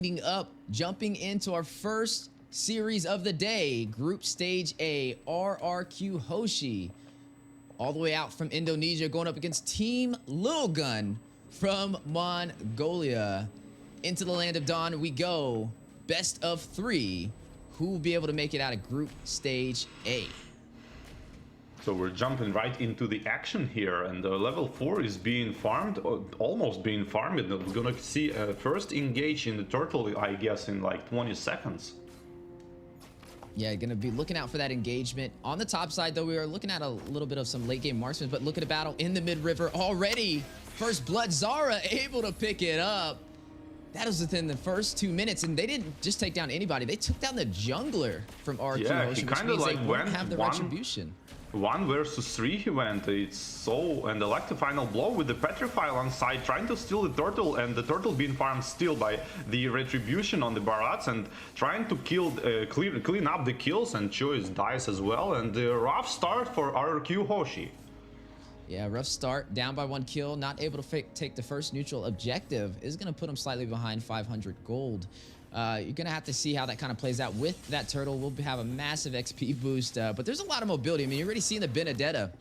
Up, jumping into our first series of the day, Group Stage A, RRQ Hoshi, all the way out from Indonesia, going up against Team Lilgun from Mongolia. Into the land of dawn we go. Best of 3. Who will be able to make it out of Group Stage A? So we're jumping right into the action here, and level 4 is being farmed, or almost being farmed. And we're gonna see first engage in the turtle, I guess, in like 20 seconds. Yeah, gonna be looking out for that engagement. On the top side, though, we are looking at a little bit of some late game marksmen, but look at a battle in the mid-river already. First blood, Zara able to pick it up. That was within the first 2 minutes, and they didn't just take down anybody. They took down the jungler from RRQ Hoshi, which means they won't have the retribution. 1 versus 3 he went. It's so, and like the final blow with the petrify on side, trying to steal the turtle, and the turtle being farmed still by the retribution on the barats, and trying to kill, clean up the kills, and Choice dies as well. And a rough start for RRQ Hoshi. Yeah, rough start, down by 1 kill, not able to take the first neutral objective. Is going to put him slightly behind 500 gold. You're going to have to see how that kind of plays out with that turtle. We'll have a massive XP boost, but there's a lot of mobility. I mean, you're already seeing the Benedetta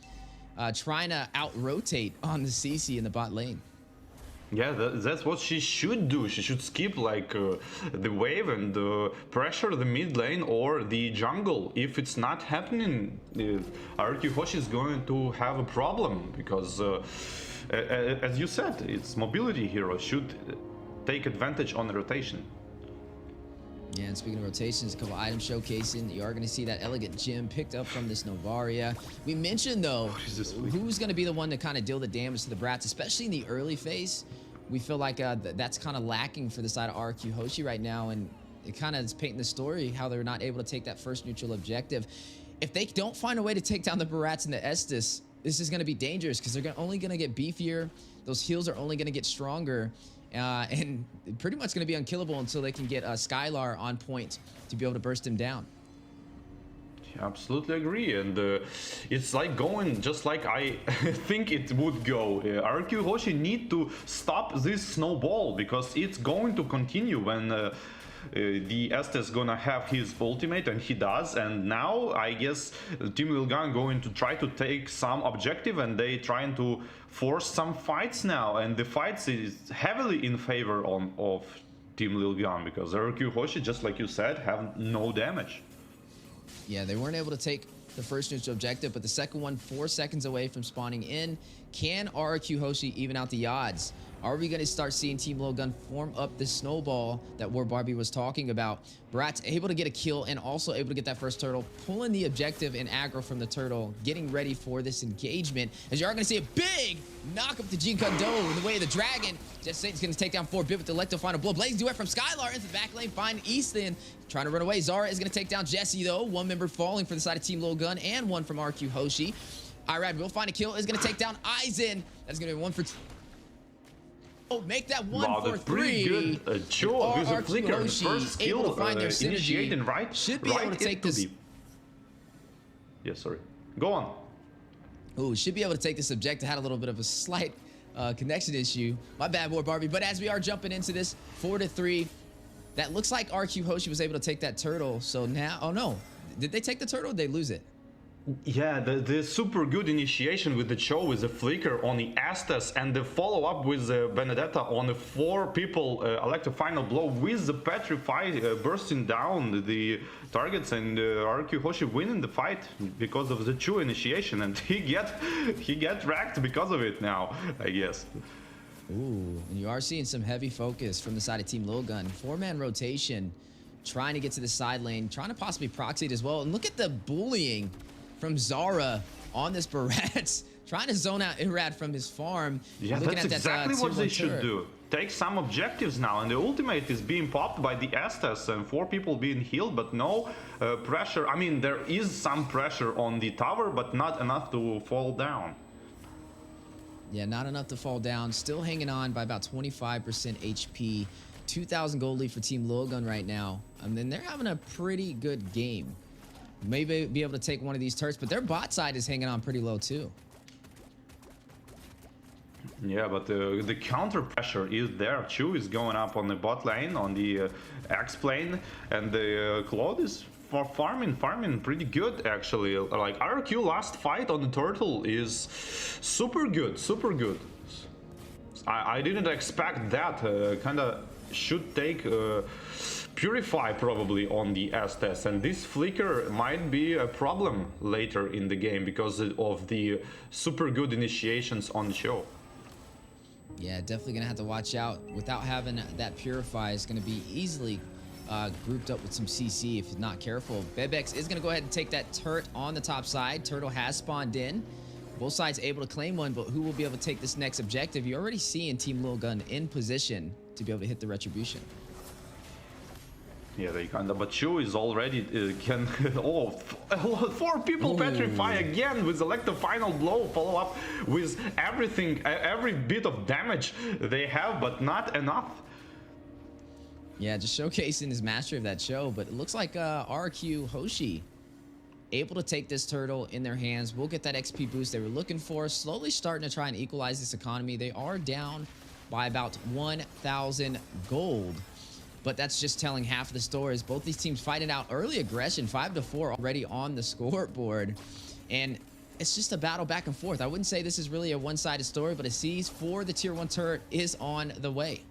trying to out-rotate on the CC in the bot lane. Yeah, that's what she should do. She should skip like the wave and pressure the mid lane or the jungle. If it's not happening, RRQ Hoshi is going to have a problem because, as you said, it's mobility hero should take advantage on the rotation. Yeah, and speaking of rotations, a couple items showcasing. You are going to see that elegant gem picked up from this Novaria. We mentioned, though, who's going to be the one to kind of deal the damage to the brats, especially in the early phase. We feel like that's kind of lacking for the side of RRQ Hoshi right now, and it kind of is painting the story how they're not able to take that first neutral objective. If they don't find a way to take down the barats and the Estus, this is going to be dangerous because they're only going to get beefier. Those heals are only going to get stronger. And pretty much going to be unkillable until they can get Skylar on point to be able to burst him down. Yeah, absolutely agree, and it's like going just like I think it would go. RRQ Hoshi need to stop this snowball because it's going to continue when the Estes gonna have his ultimate, and he does. And now I guess Team Lilgun going to try to take some objective, and they trying to force some fights now, and the fights is heavily in favor of Team Lilgun because RRQ Hoshi, just like you said, have no damage. Yeah, they weren't able to take the first neutral objective, but the second one 4 seconds away from spawning in. Can RRQ Hoshi even out the odds? Are we going to start seeing Team Lilgun form up this snowball that War Barbie was talking about? Brat's able to get a kill and also able to get that first turtle, pulling the objective and aggro from the turtle, getting ready for this engagement. As you are going to see a big knock up to Jean Kondo in the way of the dragon. Just Satan's going to take down 4-bit with the Electro final blow. Blaze duet from Skylar into the back lane, find Easton trying to run away. Zara is going to take down Jesse, though. 1 member falling for the side of Team Lilgun and 1 from RQ Hoshi. Irad will find a kill, is going to take down Aizen. That's going to be 1 for 2. Oh, make that 1 for 3. Pretty good. Sure, with a flicker, Hoshi first skill able to find their synergy. Right, should be able to take this. Yeah, sorry. Go on. Oh, should be able to take this objective. Had a little bit of a slight connection issue. My bad, War Barbie. But as we are jumping into this 4-3, that looks like RQ Hoshi was able to take that turtle. So now, oh no, did they take the turtle or did they lose it? Yeah, the super good initiation with the Cho with the flicker on the Estes, and the follow-up with the Benedetta on the 4 people electro final blow with the petrify bursting down the targets, and RQ Hoshi winning the fight because of the Cho initiation, and he get wrecked because of it now, I guess. Ooh, and you are seeing some heavy focus from the side of Team Lilgun. 4-man rotation, trying to get to the side lane, trying to possibly proxy it as well. And look at the bullying from Zara on this Barats, trying to zone out Irad from his farm. Yeah, that's exactly what they should do. Take some objectives now, and the ultimate is being popped by the Estes and 4 people being healed, but no pressure. I mean, there is some pressure on the tower, but not enough to fall down. Yeah, not enough to fall down. Still hanging on by about 25% HP. 2,000 gold lead for Team Lilgun right now. And then they're having a pretty good game. Maybe be able to take one of these turrets, but their bot side is hanging on pretty low too. Yeah, but the counter pressure is there. Chu is going up on the bot lane, on the X plane, and the Claude is for farming pretty good actually. Like RRQ last fight on the turtle is super good, super good. I didn't expect that. Kinda should take Purify probably on the Estes, and this flicker might be a problem later in the game because of the super good initiations on the show. Yeah, definitely gonna have to watch out. Without having that Purify, is gonna be easily grouped up with some CC if not careful. Bebex is gonna go ahead and take that turret on the top side. Turtle has spawned in. Both sides able to claim one, but who will be able to take this next objective? You're already seeing Team Lilgun in position to be able to hit the retribution. Yeah, they kinda, but Chu is already can. Oh, 4 people petrify again with the final blow. Follow up with everything, every bit of damage they have, but not enough. Yeah, just showcasing his mastery of that show, but it looks like RRQ Hoshi able to take this turtle in their hands. We'll get that XP boost they were looking for. Slowly starting to try and equalize this economy. They are down by about 1,000 gold. But that's just telling half of the story. As both these teams fighting out early aggression, 5-4 already on the scoreboard. And it's just a battle back and forth. I wouldn't say this is really a one-sided story, but a seize for the tier 1 turret is on the way.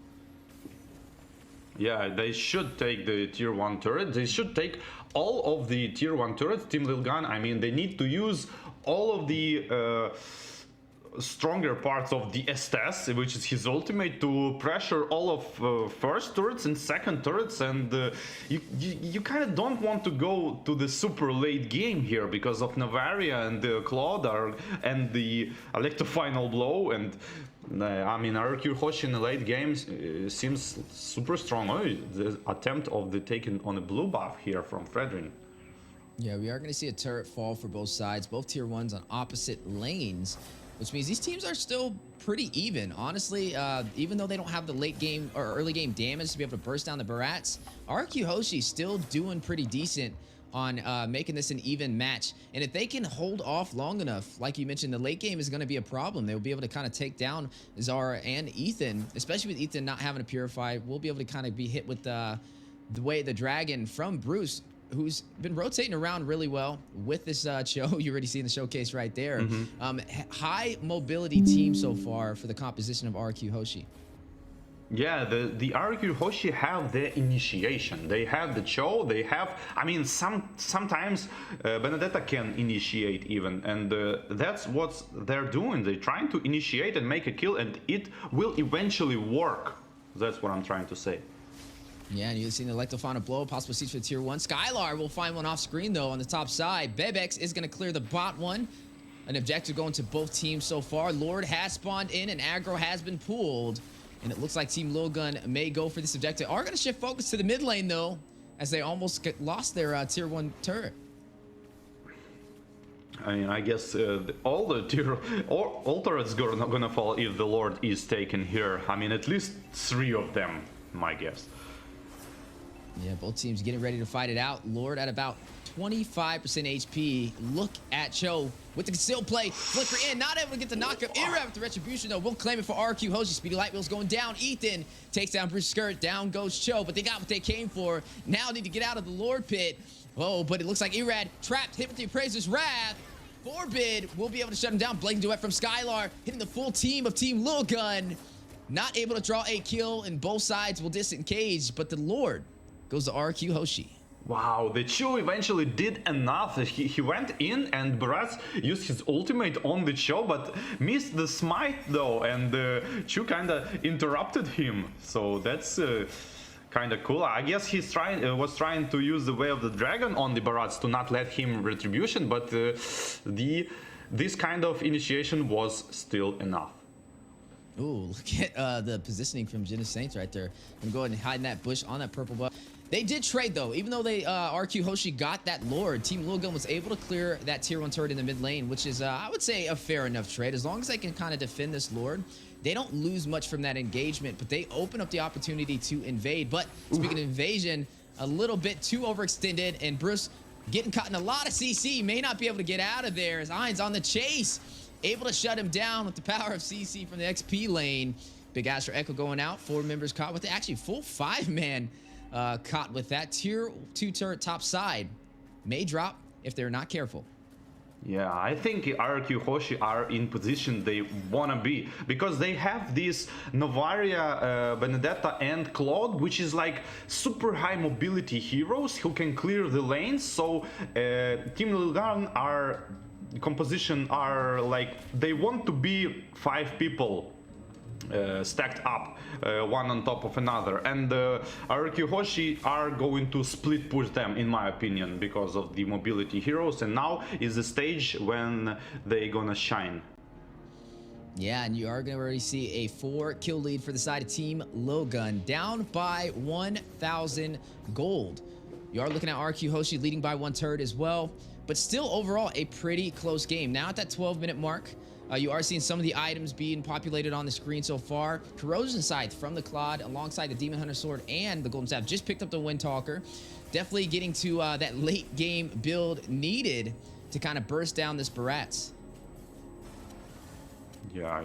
Yeah, they should take the tier 1 turret. They should take all of the tier 1 turrets. Team Lilgun, I mean, they need to use all of the stronger parts of the Estes, which is his ultimate, to pressure all of first turrets and second turrets, and you kind of don't want to go to the super late game here because of Navaria and Claude and the Electro final blow, and I mean RRQ Hoshi in the late games seems super strong. Oh, the attempt of the taking on a blue buff here from Fredrin. Yeah, we are going to see a turret fall for both sides, both tier 1s on opposite lanes, which means these teams are still pretty even. Honestly, even though they don't have the late game or early game damage to be able to burst down the Barats, RRQ Hoshi still doing pretty decent on making this an even match. And if they can hold off long enough, like you mentioned, the late game is going to be a problem. They'll be able to kind of take down Zara and Ethan, especially with Ethan not having a Purify. We'll be able to kind of be hit with the way the Dragon from Bruce, who's been rotating around really well with this show. You already seen the showcase right there. High mobility team so far for the composition of RRQ Hoshi. Yeah, the RRQ Hoshi have the initiation. They have the show. They have, I mean, sometimes Benedetta can initiate even, and that's what they're doing. They're trying to initiate and make a kill, and it will eventually work. That's what I'm trying to say. Yeah, and you've seen the Electrofauna blow, possible seats for tier 1. Skylar will find one off screen though on the top side. Bebex is going to clear the bot one. An objective going to both teams so far. Lord has spawned in and aggro has been pulled. And it looks like Team Lilgun may go for this objective. Are going to shift focus to the mid lane though, as they almost lost their tier 1 turret. I mean, I guess all turrets gonna fall if the Lord is taken here. I mean, at least 3 of them, my guess. Yeah, both teams getting ready to fight it out. Lord at about 25% HP. Look at Cho with the concealed play. Flicker in, not able to get the knockup. Irab with the retribution, though. Will claim it for RRQ Hoshi. Speedy Light Wheel's going down. Ethan takes down Bruce's skirt. Down goes Cho, but they got what they came for. Now need to get out of the Lord pit. Oh, but it looks like Irad trapped, hit with the Appraiser's Wrath. Forbid will be able to shut him down. Blazing Duet from Skylar, hitting the full team of Team Lilgun. Not able to draw a kill, and both sides will disengage, but the Lord goes to RRQ Hoshi. Wow, the Chu eventually did enough. He went in and Barats used his ultimate on the Chu, but missed the smite though, and Chu kinda interrupted him. So that's kinda cool. I guess he's was trying to use the Way of the Dragon on the Barats to not let him retribution, but this kind of initiation was still enough. Ooh, look at the positioning from Genesis Saints right there. I'm going and hide in that bush on that purple buff. They did trade though, even though they RQ Hoshi got that Lord. Team Lilgun was able to clear that tier 1 turret in the mid lane, which is I would say a fair enough trade. As long as they can kind of defend this Lord, they don't lose much from that engagement, but they open up the opportunity to invade. But speaking of invasion, a little bit too overextended, and Bruce getting caught in a lot of CC, may not be able to get out of there as Ein's on the chase. able to shut him down with the power of CC from the XP lane. Big Astro Echo going out. 4 members caught with it. Actually, full 5-man caught with that. Tier 2 turret top side may drop if they're not careful. Yeah, I think RRQ Hoshi are in position they wanna be, because they have this Novaria, Benedetta and Claude, which is like super high mobility heroes who can clear the lanes. So Team Lilgun are composition are like they want to be 5 people stacked up, one on top of another, and RRQ Hoshi are going to split push them, in my opinion, because of the mobility heroes, and now is the stage when they gonna shine. Yeah, and you are going to already see a 4-kill lead for the side of Team Lilgun, down by 1,000 gold. You are looking at RRQ Hoshi leading by 1 turret as well, but still overall a pretty close game. Now at that 12-minute mark, you are seeing some of the items being populated on the screen so far. Corrosion Scythe from the Claude alongside the Demon Hunter Sword and the Golden Staff just picked up the Windtalker. Definitely getting to that late game build needed to kind of burst down this Barats. Yeah,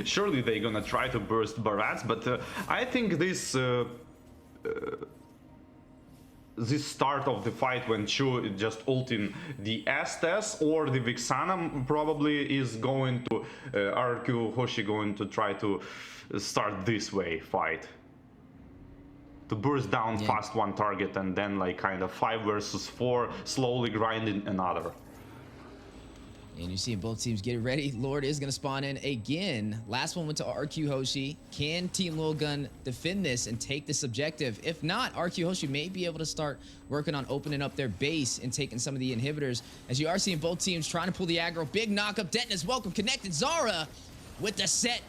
surely they're gonna try to burst Barats, but I think this start of the fight when Chu just ulting the Estes or the Vixana probably is going to RRQ Hoshi going to try to start this way fight. To burst down fast one target and then like kind of 5 versus 4 slowly grinding another. And you're seeing both teams get ready. Lord is going to spawn in again. Last one went to RQ Hoshi. Can Team Lilgun defend this and take this objective? If not, RQ Hoshi may be able to start working on opening up their base and taking some of the inhibitors. As you are seeing both teams trying to pull the aggro. Big knockup. Denton is welcome. Connected. Zara with the set.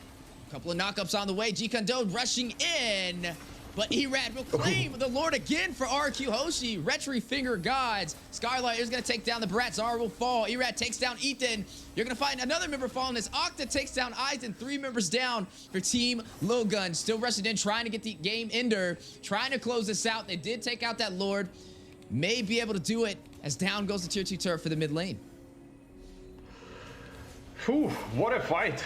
Couple of knockups on the way. G-Kondo rushing in. But Erad will claim the Lord again for RQ Hoshi. Retry Finger Gods. Skylight is going to take down the Brat. Zara will fall. Erad takes down Ethan. You're going to find another member falling as Octa takes down Eisen. 3 members down for Team Lilgun. Still rushing in, trying to get the game ender. Trying to close this out. They did take out that Lord. May be able to do it as down goes the tier 2 turret for the mid lane. Whew, what a fight.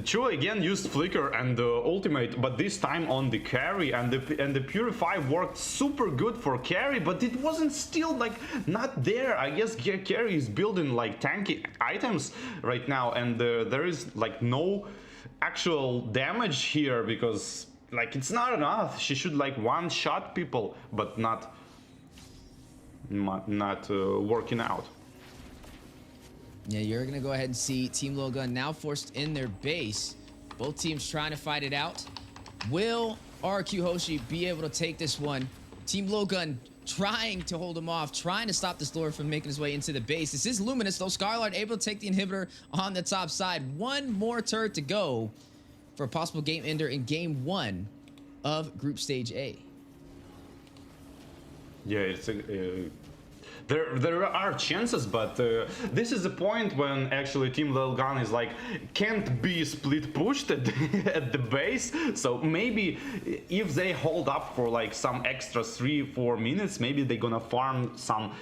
Chu again used Flicker and Ultimate, but this time on the carry, and the Purify worked super good for carry, but it wasn't still like not there. I guess carry is building like tanky items right now, and there is like no actual damage here because like it's not enough. She should like one-shot people, but not working out. Yeah, you're going to go ahead and see Team Lilgun now forced in their base. Both teams trying to fight it out. Will RQ Hoshi be able to take this one? Team Lilgun trying to hold him off, trying to stop this Lord from making his way into the base. This is Luminous, though. Scarlard able to take the inhibitor on the top side. 1 more turret to go for a possible game ender in game 1 of Group Stage A. Yeah, it's there are chances, but this is the point when actually Team Lilgun is like can't be split pushed at, at the base. So maybe if they hold up for like some extra 3-4 minutes, maybe they're gonna farm some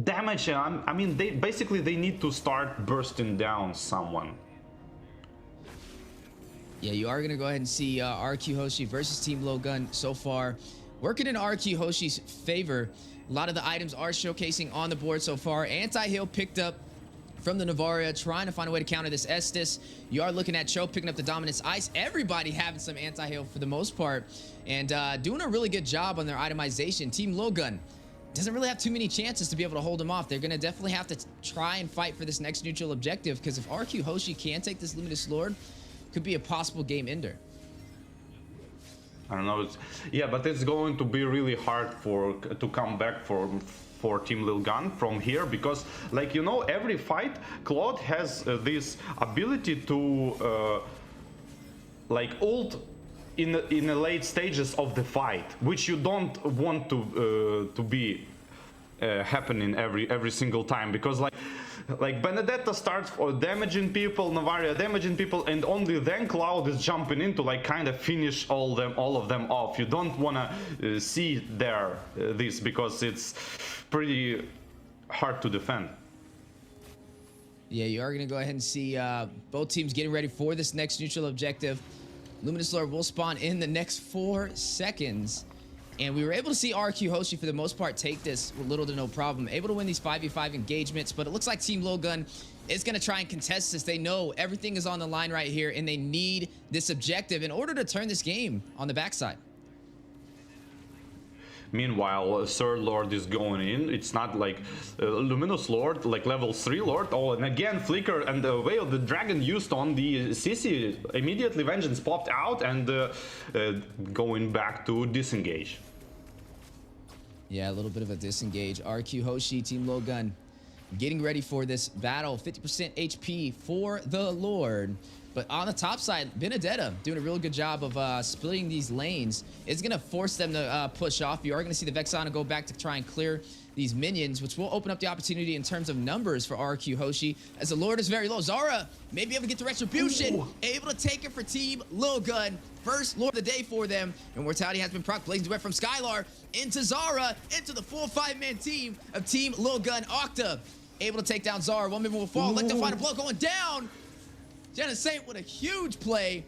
damage. I mean, they need to start bursting down someone. Yeah, you are going to go ahead and see RQ Hoshi versus Team Lilgun so far. Working in RQ Hoshi's favor. A lot of the items are showcasing on the board so far. Anti-heal picked up from the Navaria, trying to find a way to counter this Estes. You are looking at Cho picking up the Dominance Ice. Everybody having some anti-heal for the most part. And doing a really good job on their itemization. Team Lilgun doesn't really have too many chances to be able to hold them off. They're going to definitely have to try and fight for this next neutral objective. Because if RQ Hoshi can take this Luminous Lord, could be a possible game ender. I don't know. Yeah, but it's going to be really hard to come back for Team Lilgun from here because, like, you know, every fight Claude has this ability to like ult in the late stages of the fight, which you don't want to be happening every single time, because like Benedetta starts for damaging people, Navaria damaging people, and only then Cloud is jumping in to like kind of finish all of them off. You don't want to see this because it's pretty hard to defend. Yeah, you are going to go ahead and see both teams getting ready for this next neutral objective. Luminous Lord will spawn in the next 4 seconds. And we were able to see RRQ Hoshi, for the most part, take this with little to no problem. Able to win these 5v5 engagements, but it looks like Team Lilgun is going to try and contest this. They know everything is on the line right here, and they need this objective in order to turn this game on the backside. Meanwhile, Third Lord is going in. It's not like Luminous Lord, like level 3 Lord. Oh, and again, Flicker and the Veil the Dragon used on the CC. Immediately Vengeance popped out and going back to disengage. Yeah, a little bit of a disengage. RRQ Hoshi, Team Lilgun, getting ready for this battle. 50% HP for the Lord. But on the top side, Benedetta doing a really good job of splitting these lanes. It's going to force them to push off. You are going to see the Vexana go back to try and clear these minions, which will open up the opportunity in terms of numbers for RRQ Hoshi, as the Lord is very low. Zara may be able to get the Retribution. Ooh. Able to take it for Team Lilgun. First Lord of the day for them. And Mortality has been proc. Blazing Duet from Skylar into Zara, into the full 5-man team of Team Lilgun. Octa able to take down Zara. One member will fall. Let the final blow going down. Jenna Saint with a huge play.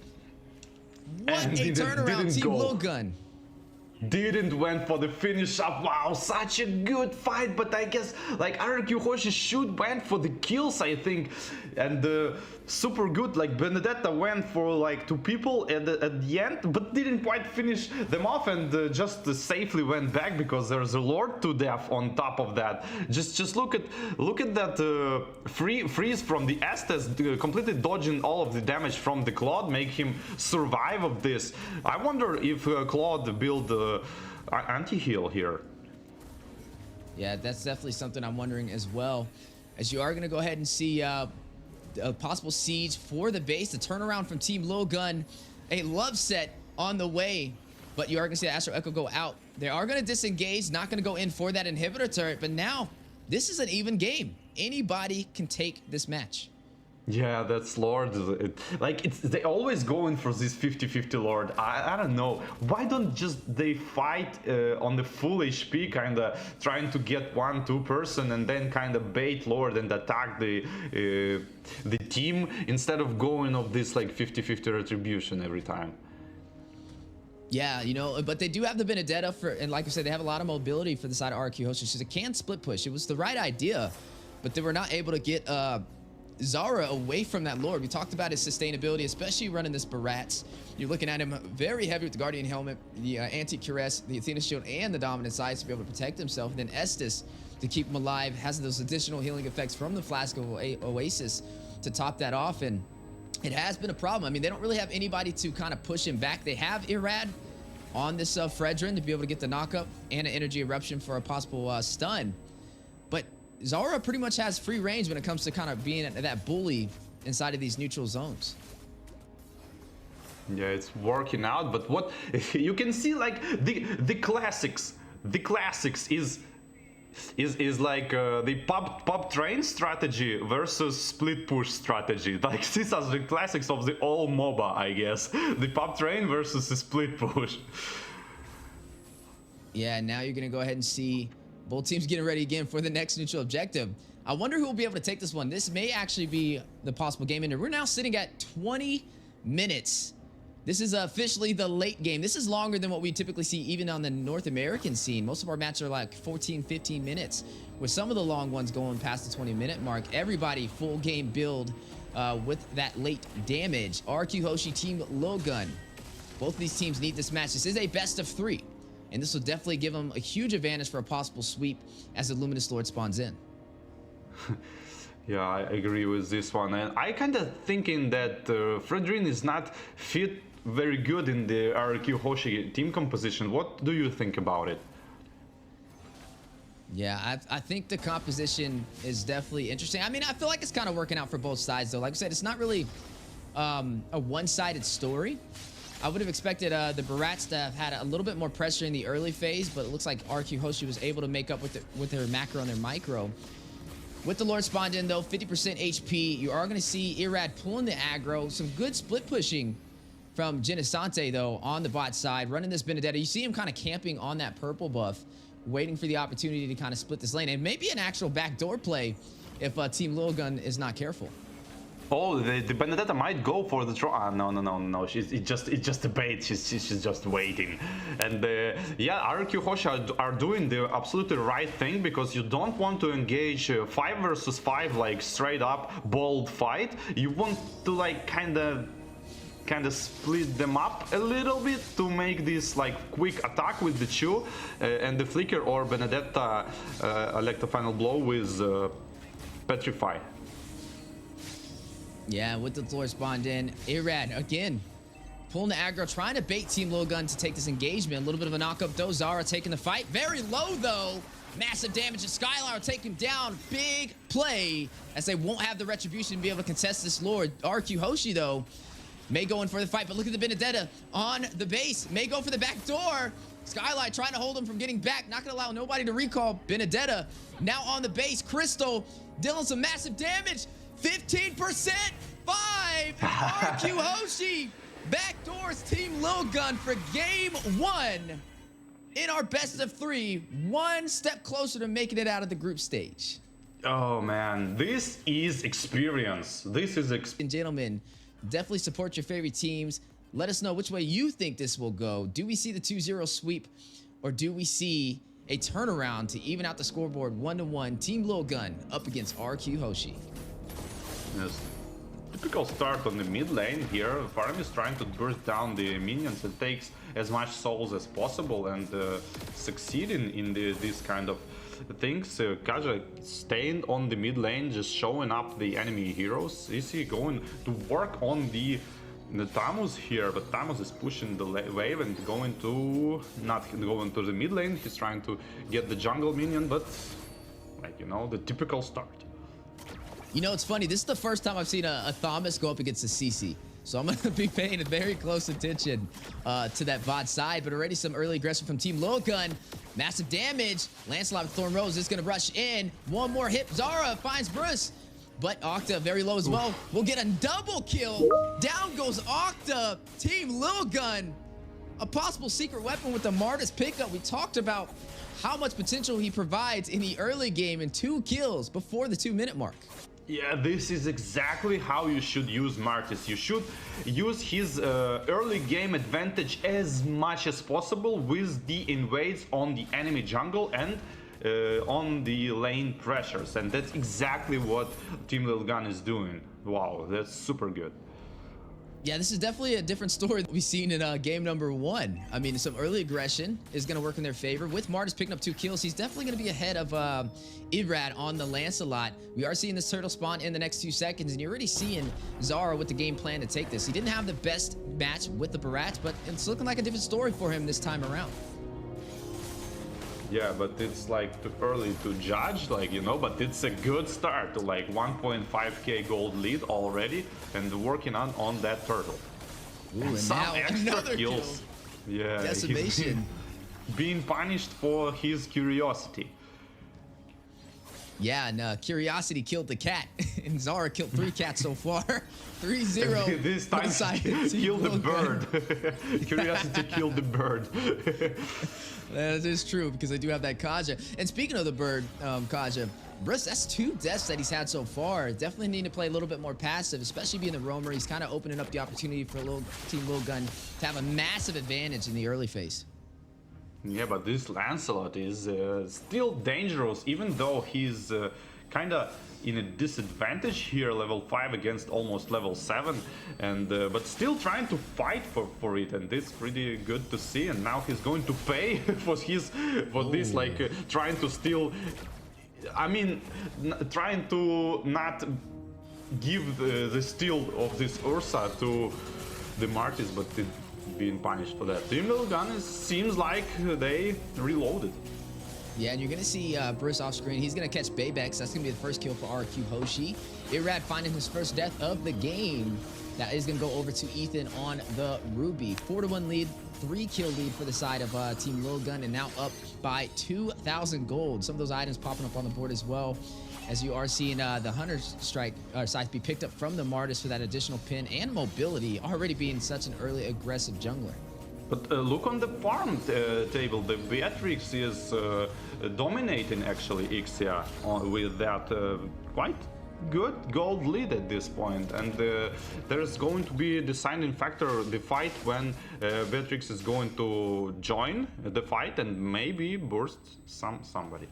What a turnaround, Team Lilgun. Didn't went for the finish up. Wow, such a good fight. But I guess like RRQ Hoshi should went for the kills, I think. And super good. Like Benedetta went for like 2 people at the end, but didn't quite finish them off, and just safely went back because there's a Lord to death on top of that. Just look at that freeze from the Estes, completely dodging all of the damage from the Claude, make him survive of this. I wonder if Claude build anti-heal here. Yeah, that's definitely something I'm wondering as well. As you are going to go ahead and see a possible siege for the base, the turnaround from Team Lilgun, a love set on the way, but you are going to see the Astro Echo go out. They are going to disengage, not going to go in for that inhibitor turret, but now this is an even game. Anybody can take this match. Yeah, that's Lord. They always go in for this 50-50 Lord. I don't know. Why don't just they fight on the full HP, kind of trying to get 1-2 person and then kind of bait Lord and attack the team instead of going of this like 50-50 retribution every time. Yeah, you know, but they do have the Benedetta for, and like I said, they have a lot of mobility for the side of RRQ Hoshi. She's a can split push. It was the right idea, but they were not able to get Zara away from that Lord. We talked about his sustainability, especially running this Barats. You're looking at him very heavy with the Guardian Helmet, the Anti-Cuirass, the Athena Shield, and the Dominant Sides to be able to protect himself. And then Estes to keep him alive, has those additional healing effects from the Flask of Oasis to top that off. And it has been a problem. I mean, they don't really have anybody to kind of push him back. They have Irad on this Fredrin to be able to get the knockup and an Energy Eruption for a possible stun. But Zara pretty much has free range when it comes to kind of being that bully inside of these neutral zones. Yeah, it's working out, but what you can see, like the classics is like the pop train strategy versus split push strategy. Like these are the classics of the all MOBA, I guess. The pop train versus the split push. Yeah, now you're gonna go ahead and see both teams getting ready again for the next neutral objective. I wonder who will be able to take this one. This may actually be the possible game ender. We're now sitting at 20 minutes. This is officially the late game. This is longer than what we typically see even on the North American scene. Most of our matches are like 14, 15 minutes, with some of the long ones going past the 20-minute mark. Everybody full game build with that late damage. RRQ Hoshi, Team Lilgun. Both of these teams need this match. This is a best of 3. And this will definitely give them a huge advantage for a possible sweep as the Luminous Lord spawns in. Yeah, I agree with this one. And I kind of thinking that Fredrin is not fit very good in the RRQ Hoshi team composition. What do you think about it? Yeah, I think the composition is definitely interesting. I mean, I feel like it's kind of working out for both sides, though. Like I said, it's not really a one-sided story. I would have expected the Barats to have had a little bit more pressure in the early phase, but it looks like RRQ Hoshi was able to make up with their macro and their micro. With the Lord spawned in, though, 50% HP, you are going to see Irad pulling the aggro. Some good split pushing from Genesante, though, on the bot side, running this Benedetta. You see him kind of camping on that purple buff, waiting for the opportunity to kind of split this lane. And maybe an actual backdoor play if Team Lilgun is not careful. Oh, the Benedetta might go for the draw. No. It's just a bait. She's just waiting. And yeah, RRQ Hoshi are doing the absolutely right thing, because you don't want to engage 5 versus 5 like straight up bold fight. You want to like kind of split them up a little bit to make this like quick attack with the Chu and the Flicker, or Benedetta elect a final blow with Petrify. Yeah, with the floor spawned in, Irad again pulling the aggro, trying to bait Team Lilgun to take this engagement. A little bit of a knock-up though. Zara taking the fight. Very low though. Massive damage to Skylar, take him down. Big play, as they won't have the retribution to be able to contest this Lord. RRQ Hoshi though may go in for the fight, but look at the Benedetta on the base. May go for the back door. Skylight trying to hold him from getting back. Not gonna allow nobody to recall. Benedetta now on the base. Crystal dealing some massive damage. 15%, 5. RRQ Hoshi backdoors Team Lilgun for game 1 in our best of 3. One step closer to making it out of the group stage. Oh man, this is experience. And gentlemen, definitely support your favorite teams. Let us know which way you think this will go. Do we see the 2-0 sweep, or do we see a turnaround to even out the scoreboard 1-1? Team Lilgun up against RRQ Hoshi. Yes. Typical start on the mid lane here. Farm is trying to burst down the minions and takes as much souls as possible, and succeeding in this kind of things. Kaja staying on the mid lane, just showing up the enemy heroes. Is he going to work on the Tamus here? But Tamus is pushing the wave and not going to the mid lane. He's trying to get the jungle minion, but like, you know, the typical start. You know, it's funny. This is the first time I've seen a Thomas go up against a CC. So I'm going to be paying very close attention to that bot side. But already some early aggression from Team Lilgun. Massive damage. Lancelot with Thorn Rose is going to rush in. One more hit. Zara finds Bruce. But Octa very low as well. We'll get a double kill. Down goes Octa. Team Lilgun. A possible secret weapon with the Martis pickup. We talked about how much potential he provides in the early game, and 2 kills before the 2-minute mark. Yeah, this is exactly how you should use Martis. You should use his early game advantage as much as possible with the invades on the enemy jungle and on the lane pressures. And that's exactly what Team Lilgun is doing. Wow, that's super good. Yeah, this is definitely a different story that we've seen in game number 1. I mean, some early aggression is going to work in their favor. With Martis picking up 2 kills, he's definitely going to be ahead of Irad on the Lancelot. We are seeing this turtle spawn in the next 2 seconds, and you're already seeing Zara with the game plan to take this. He didn't have the best match with the Barats, but it's looking like a different story for him this time around. Yeah, but it's like too early to judge, like, you know, but it's a good start to like 1.5k gold lead already, and working on that turtle. Ooh, and some now extra another kills. Kill. Yeah, Decimation. Being punished for his curiosity. Yeah, and Curiosity killed the cat, and Zara killed 3 cats so far. 3-0. This time, killed the bird. Curiosity killed the bird. That is true, because I do have that Kaja. And speaking of the bird, Kaja, Bruce, that's 2 deaths that he's had so far. Definitely need to play a little bit more passive, especially being the roamer. He's kind of opening up the opportunity for Team Lilgun to have a massive advantage in the early phase. Yeah, but this Lancelot is still dangerous, even though he's kind of in a disadvantage here, level 5 against almost level 7, and but still trying to fight for it, and it's pretty good to see. And now he's going to pay for this, like trying to steal. I mean, trying to not give the steal of this Ursa to the Martis, but being punished for that. Team Lilgun seems like they reloaded. Yeah, and you're going to see Bruce off screen. He's going to catch Baybex. That's going to be the first kill for RRQ Hoshi. Irad finding his first death of the game. That is going to go over to Ethan on the Ruby. 4-1 lead, 3-kill lead for the side of Team Lilgun, and now up by 2,000 gold. Some of those items popping up on the board as well, as you are seeing the Hunter Strike scythe be picked up from the Martis for that additional pin and mobility, already being such an early aggressive jungler. But look on the farm table. The Beatrix is dominating actually Ixia with that quite good gold lead at this point, and there's going to be a deciding factor the fight when Beatrix is going to join the fight and maybe burst somebody.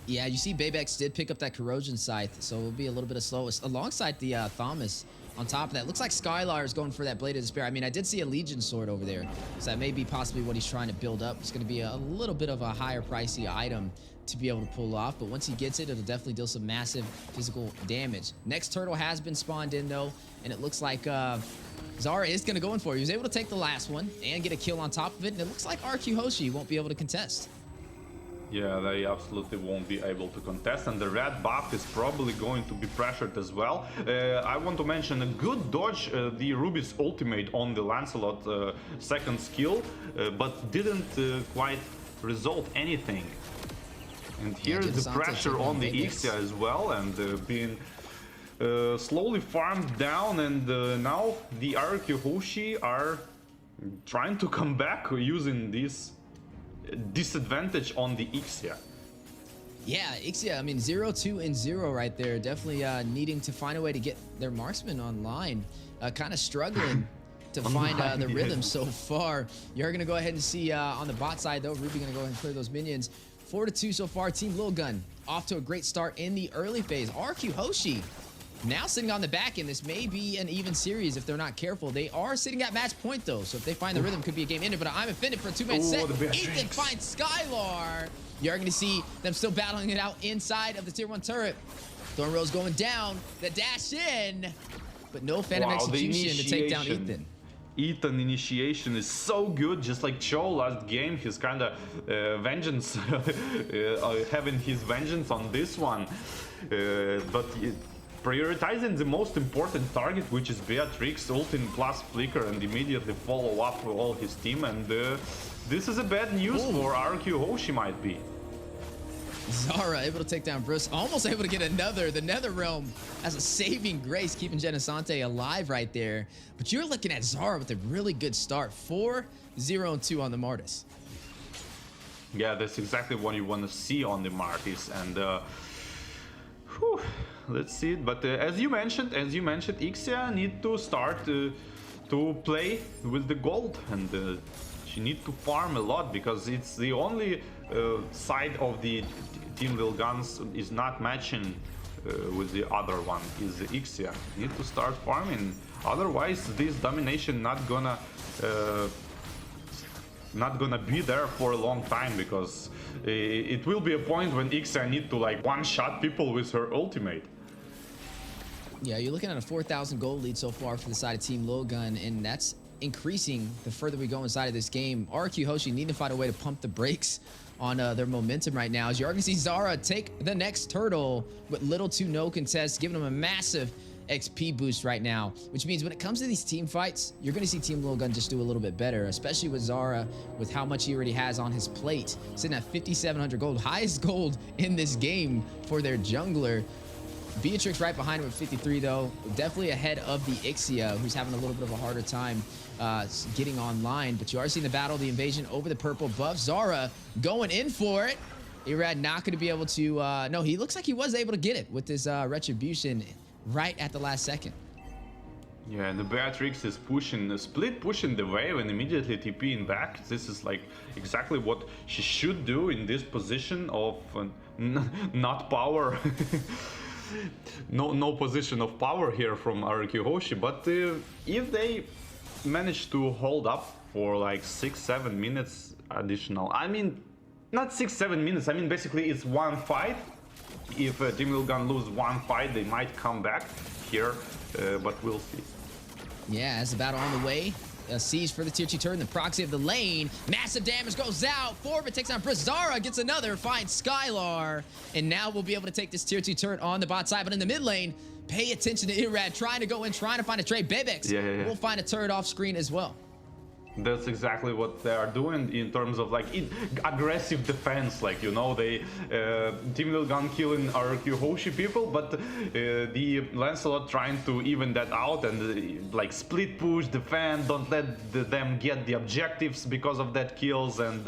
Yeah, you see Baybex did pick up that corrosion scythe, so it'll be a little bit of slow alongside the Thomas. On top of that, looks like Skylar is going for that Blade of Despair. I mean, I did see a Legion sword over there, so that may be possibly what he's trying to build up. It's going to be a little bit of a higher pricey item to be able to pull off, but once he gets it, it'll definitely deal some massive physical damage. Next turtle has been spawned in though, and it looks like Zara is going to go in for it. He was able to take the last one and get a kill on top of it, and it looks like RRQ Hoshi won't be able to contest. Yeah, they absolutely won't be able to contest, and the red buff is probably going to be pressured as well. I want to mention a good dodge, the Ruby's ultimate on the Lancelot second skill, but didn't quite result anything. And here is the pressure on the Ixia as well, and being slowly farmed down, and now the RRQ Hoshi are trying to come back using this disadvantage on the Ixia. Yeah, Ixia, I mean, 0, 2, and 0 right there. Definitely needing to find a way to get their marksman online. Kind of struggling to find the rhythm so far. You're going to go ahead and see on the bot side, though, Ruby going to go ahead and clear those minions. 4-2 so far. Team Lilgun off to a great start in the early phase. RRQ Hoshi now sitting on the back end. This may be an even series if they're not careful. They are sitting at match point, though, so if they find the rhythm, could be a game ended. But I'm offended for a two-man set. Ethan finds Skylar. You're going to see them still battling it out inside of the tier 1 turret. Thorn Rose going down. The dash in, but no Phantom execution to take down Ethan. Ethan initiation is so good, just like Cho last game. He's kind of vengeance, having his vengeance on this one, but prioritizing the most important target, which is Beatrix, ult in plus flicker, and immediately follow up with all his team. And this is a bad news for RRQ Hoshi, might be. Zara able to take down Bruce, almost able to get another. The Nether Realm as a saving grace, keeping Genesante alive right there. But you're looking at Zara with a really good start. 4, 0, and 2 on the Martis. Yeah, that's exactly what you want to see on the Martis. And let's see it. But as you mentioned, Ixia need to start to play with the gold, and she need to farm a lot, because it's the only side of the Team Lilguns is not matching with the other one, is the Ixia. Need to start farming, otherwise this domination not gonna be there for a long time, because it will be a point when Ixia need to like one-shot people with her ultimate. Yeah, you're looking at a 4,000 gold lead so far for the side of Team Lilgun, and that's increasing the further we go inside of this game. RRQ Hoshi need to find a way to pump the brakes on their momentum right now, as you're going to see Zara take the next turtle with little to no contest, giving them a massive XP boost right now, which means when it comes to these team fights, you're going to see Team Lilgun just do a little bit better, especially with Zara, with how much he already has on his plate, sitting at 5,700 gold, highest gold in this game for their jungler. Beatrix right behind him with 53, though. Definitely ahead of the Ixia, who's having a little bit of a harder time getting online. But you are seeing the battle, the invasion over the purple buff. Zara going in for it. Irad not going to be able to... no, he looks like he was able to get it with his Retribution right at the last second. Yeah, and the Beatrix is pushing, split pushing the wave and immediately TPing back. This is like exactly what she should do in this position of not power. No position of power here from RRQ Hoshi, but if they manage to hold up for like 6-7 minutes additional, I mean, not 6-7 minutes, I mean basically it's one fight. If Team Lilgun lose one fight, they might come back here, but we'll see. Yeah, as the battle on the way. A siege for the tier 2 turn, the proxy of the lane. Massive damage goes out. Forbit takes down Briss. Zara gets another, finds Skylar. And now we'll be able to take this tier 2 turn on the bot side. But in the mid lane, pay attention to Irad trying to go in, trying to find a trade. Bebex will find a turret off screen as well. That's exactly what they are doing in terms of like aggressive defense. Like, you know, they Team Lilgun killing RRQ Hoshi people, but the Lancelot trying to even that out and like split push, defend, don't let them get the objectives because of that kills. And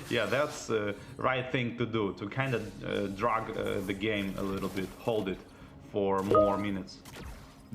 yeah, that's the right thing to do, to kind of drag the game a little bit, hold it for more minutes.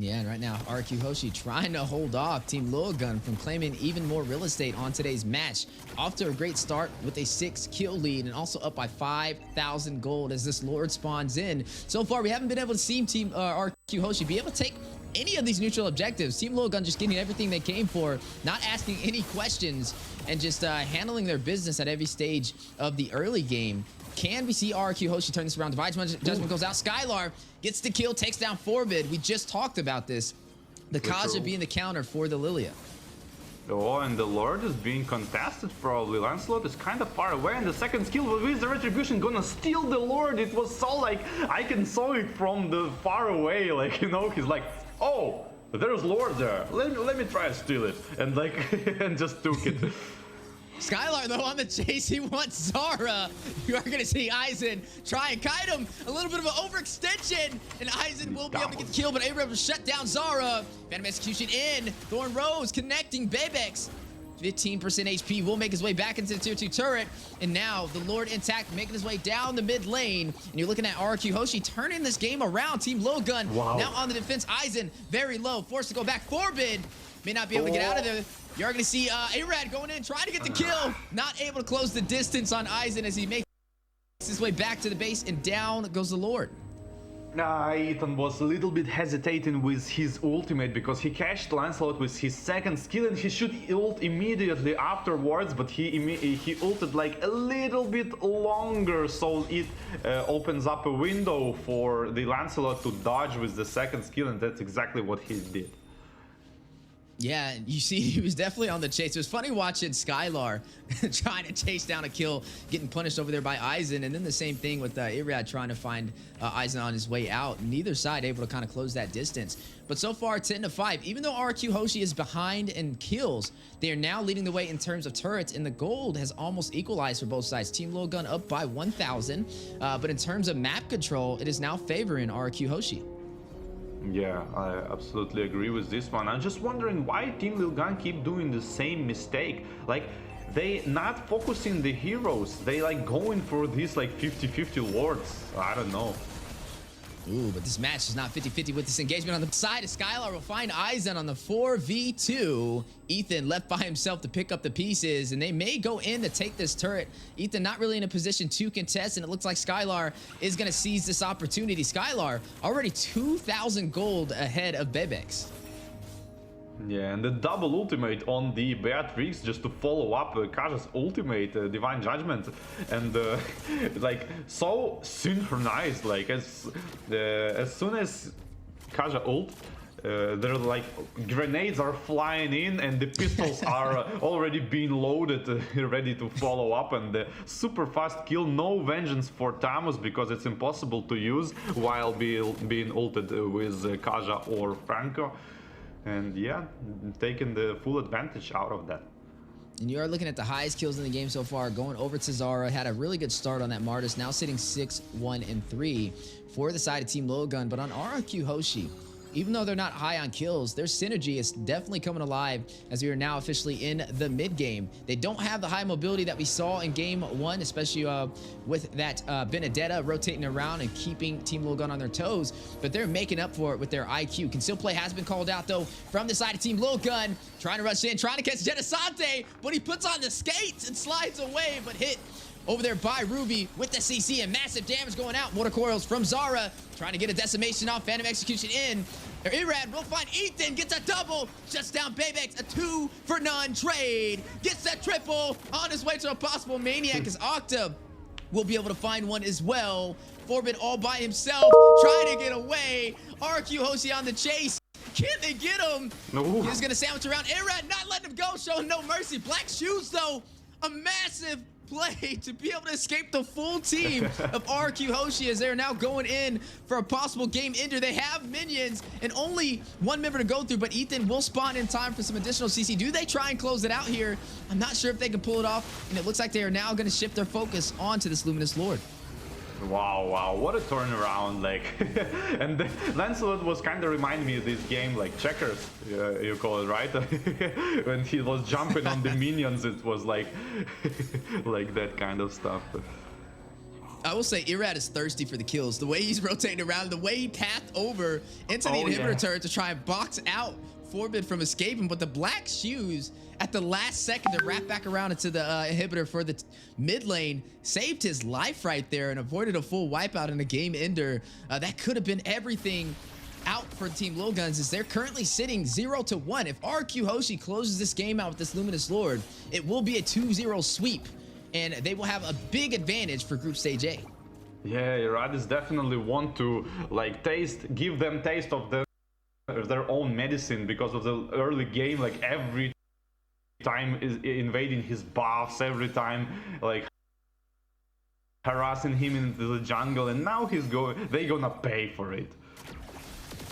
Yeah, and right now, RRQ Hoshi trying to hold off Team Lilgun from claiming even more real estate on today's match. Off to a great start with a 6-kill lead and also up by 5,000 gold as this Lord spawns in. So far, we haven't been able to see Team RRQ Hoshi be able to take any of these neutral objectives. Team Lilgun just getting everything they came for, not asking any questions, and just handling their business at every stage of the early game. Can we see RRQ Hoshi turn this around? Divine Judgment goes out. Skylar gets the kill, takes down Forbid. We just talked about this. The Kaja being the counter for the Lilia. Oh, and the Lord is being contested probably. Lancelot is kind of far away, and the second skill with the Retribution gonna steal the Lord. It was so like, I can saw it from the far away, like, you know, he's like, oh, there's Lord there. Let me try to steal it. And like, and just took it. Skylar, though, on the chase, he wants Zara. You are going to see Aizen try and kite him. A little bit of an overextension, and Aizen will be able to get the kill, but able to shut down Zara. Phantom Execution in. Thorn Rose connecting Bebex. 15% HP will make his way back into the tier 2 turret. And now the Lord intact, making his way down the mid lane. And you're looking at RRQ Hoshi turning this game around. Team Lilgun now on the defense. Aizen very low, forced to go back. Forbid may not be able to get out of there. You're going to see Arad going in, trying to get the kill. Not able to close the distance on Aizen as he makes his way back to the base, and down goes the Lord. Ethan was a little bit hesitating with his ultimate because he cashed Lancelot with his second skill and he should ult immediately afterwards, but he ulted like a little bit longer, so it opens up a window for the Lancelot to dodge with the second skill, and that's exactly what he did. Yeah, you see, he was definitely on the chase. It was funny watching Skylar trying to chase down a kill, getting punished over there by Aizen, and then the same thing with Irad trying to find Aizen on his way out. Neither side able to kind of close that distance. But so far, 10-5. Even though RRQ Hoshi is behind in kills, they are now leading the way in terms of turrets, and the gold has almost equalized for both sides. Team Lilgun up by 1,000, but in terms of map control, it is now favoring RRQ Hoshi. Yeah, I absolutely agree with this one. I'm just wondering why Team Lilgun keep doing the same mistake. Like, they not focusing the heroes. They like going for these like 50-50 lords. I don't know. Ooh, but this match is not 50-50 with this engagement on the side. Skylar will find Aizen on the 4v2. Ethan left by himself to pick up the pieces, and they may go in to take this turret. Ethan not really in a position to contest, and it looks like Skylar is going to seize this opportunity. Skylar already 2,000 gold ahead of Bebex. Yeah, and the double ultimate on the Beatrix just to follow up Kaja's ultimate, Divine Judgment, and like so synchronized. Like as soon as Kaja ult, they're like grenades are flying in, and the pistols are already being loaded, ready to follow up, and super fast kill. No vengeance for Tamus because it's impossible to use while being ulted with Kaja or Franco. And yeah, taking the full advantage out of that. And you are looking at the highest kills in the game so far, going over to Zara. Had a really good start on that Martis, now sitting 6-1-3 for the side of Team Lilgun. But on RRQ Hoshi, even though they're not high on kills, their synergy is definitely coming alive as we are now officially in the mid game. They don't have the high mobility that we saw in game 1, especially with that Benedetta rotating around and keeping Team Lilgun on their toes, but they're making up for it with their IQ. Conceal play has been called out though from the side of Team Lilgun, trying to rush in, trying to catch Genesante, but he puts on the skates and slides away, but hit over there by Ruby with the CC, and massive damage going out. Mortar coils from Zara, trying to get a decimation off. Phantom Execution in. Irad will find Ethan, gets a double, shuts down Bebex, a 2-for-none trade, gets that triple, on his way to a possible Maniac as Octa will be able to find one as well. Forbid all by himself, trying to get away. RRQ Hoshi on the chase. Can they get him? No. He's gonna sandwich around. Irad not letting him go, showing no mercy. Black shoes though, a massive play to be able to escape the full team of RRQ Hoshi as they're now going in for a possible game ender. They have minions and only one member to go through, but Ethan will spawn in time for some additional CC. Do they try and close it out here? I'm not sure if they can pull it off, and it looks like they are now going to shift their focus onto this Luminous Lord. Wow, what a turnaround, like. And Lancelot was kind of reminding me of this game, like checkers, you call it, right? When he was jumping on the minions, it was like like that kind of stuff. I will say Irad is thirsty for the kills. The way he's rotating around, the way he pathed over into the inhibitor turret to try and box out Forbid from escaping, but the black shoes at the last second to wrap back around into the inhibitor for the mid lane saved his life right there and avoided a full wipeout in a game ender. That could have been everything out for Team Lilgun, as they're currently sitting 0-1. If RRQ Hoshi closes this game out with this Luminous Lord, it will be a 2-0 sweep, and they will have a big advantage for Group Stage A. Yeah, Radis definitely want to like give them taste of their own medicine because of the early game. Like every time is invading his buffs, every time like harassing him into the jungle, and now they gonna pay for it.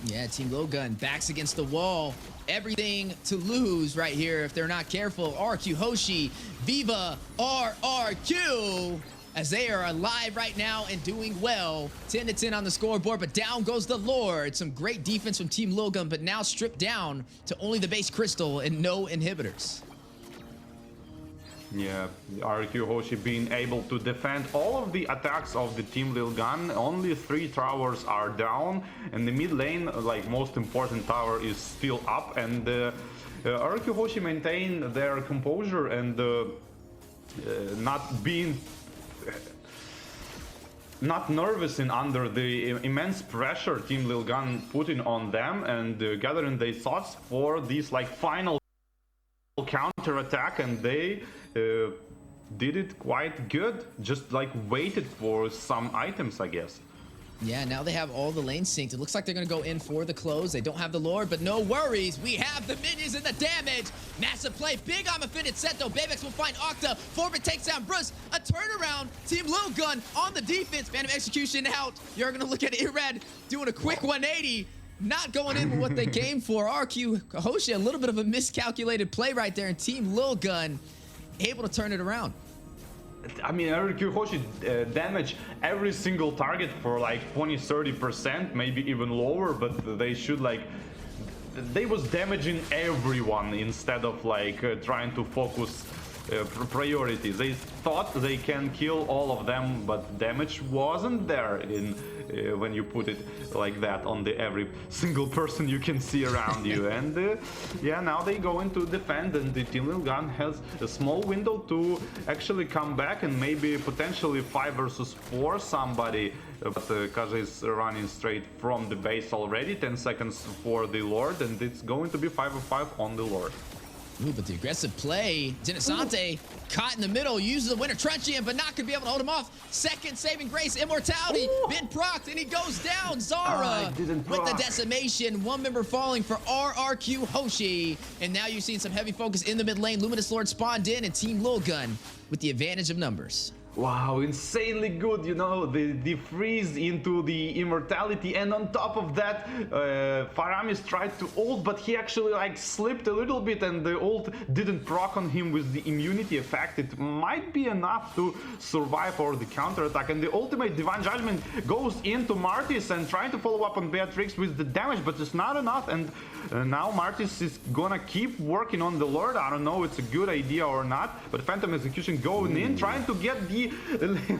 Yeah, Team Lilgun backs against the wall. Everything to lose right here if they're not careful. RRQ Hoshi, Viva RRQ, as they are alive right now and doing well. 10-10 on the scoreboard, but down goes the Lord. Some great defense from Team Lilgun, but now stripped down to only the base crystal and no inhibitors. Yeah, RRQ Hoshi being able to defend all of the attacks of the Team Lilgun. Only 3 towers are down, and the mid lane, like most important tower, is still up. And RRQ Hoshi maintain their composure and not nervous and under the immense pressure Team Lilgun putting on them, and gathering their thoughts for this like final counter attack, and they did it quite good. Just like waited for some items, I guess. Yeah, now they have all the lanes synced. It looks like they're going to go in for the close. They don't have the Lord, but no worries. We have the minions and the damage. Massive play. Big on Affinity set, though. Bayvex will find Octa. Forbid takes down Bruce. A turnaround. Team Lilgun on the defense. Phantom Execution out. You're going to look at Irad doing a quick 180. Not going in with what they came for. RRQ Hoshi, a little bit of a miscalculated play right there. And Team Lilgun able to turn it around. I mean, RRQ Hoshi damage every single target for like 20-30%, maybe even lower, but they should like... They was damaging everyone instead of like trying to focus priorities. They thought they can kill all of them, but damage wasn't there in when you put it like that on the every single person you can see around you. And yeah, now they go into defend, and the Team Lilgun has a small window to actually come back and maybe potentially 5 versus 4 somebody. But Kaja is running straight from the base already. 10 seconds for the Lord, and it's going to be 5-5 on the Lord. Ooh, but the aggressive play, Genesante caught in the middle, uses the Winter Truncheon, but not gonna be able to hold him off. Second saving grace, Immortality, been procced, and he goes down. Zara with the decimation, one member falling for RRQ Hoshi. And now you're seeing some heavy focus in the mid lane. Luminous Lord spawned in, and Team Lilgun with the advantage of numbers. Wow, insanely good, you know, the freeze into the immortality, and on top of that, Faramis tried to ult, but he actually like slipped a little bit, and the ult didn't proc on him with the immunity effect. It might be enough to survive for the counter attack, and the ultimate Divine Judgment goes into Martis and trying to follow up on Beatrix with the damage, but it's not enough. And now Martis is gonna keep working on the Lord. I don't know if it's a good idea or not, but Phantom Execution going in, trying to get the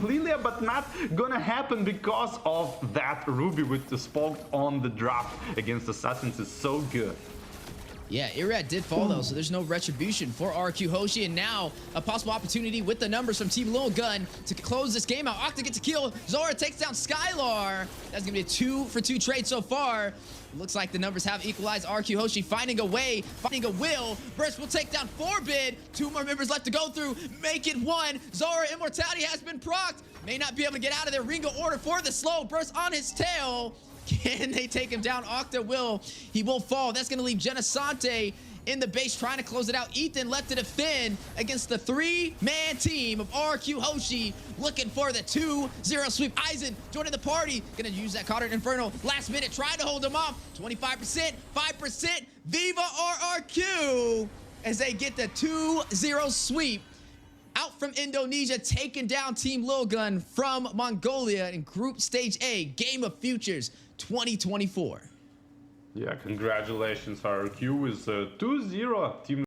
Lilia, but not gonna happen because of that Ruby with the spoke on the drop against Assassins is so good. Yeah, Irad did fall though, so there's no retribution for RRQ Hoshi, and now a possible opportunity with the numbers from Team Lilgun to close this game out. Octa gets a kill, Zora takes down Skylar. That's gonna be a 2-for-2 trade so far. Looks like the numbers have equalized. RRQ Hoshi finding a way, finding a will. Burst will take down Forbid. 2 more members left to go through. Make it 1. Zora Immortality has been procced. May not be able to get out of there. Ringo order for the slow burst on his tail. Can they take him down? Octa will. He will fall. That's going to leave Genesante in the base trying to close it out. Ethan left to defend against the 3-man team of RRQ Hoshi, looking for the 2-0 sweep. Eisen joining the party, gonna use that Cotter Inferno last minute, trying to hold him off. 25%, 5%, Viva RRQ as they get the 2-0 sweep. Out from Indonesia, taking down Team Lilgun from Mongolia in Group Stage A, Game of Futures 2024. Yeah, congratulations RRQ with 2-0 team.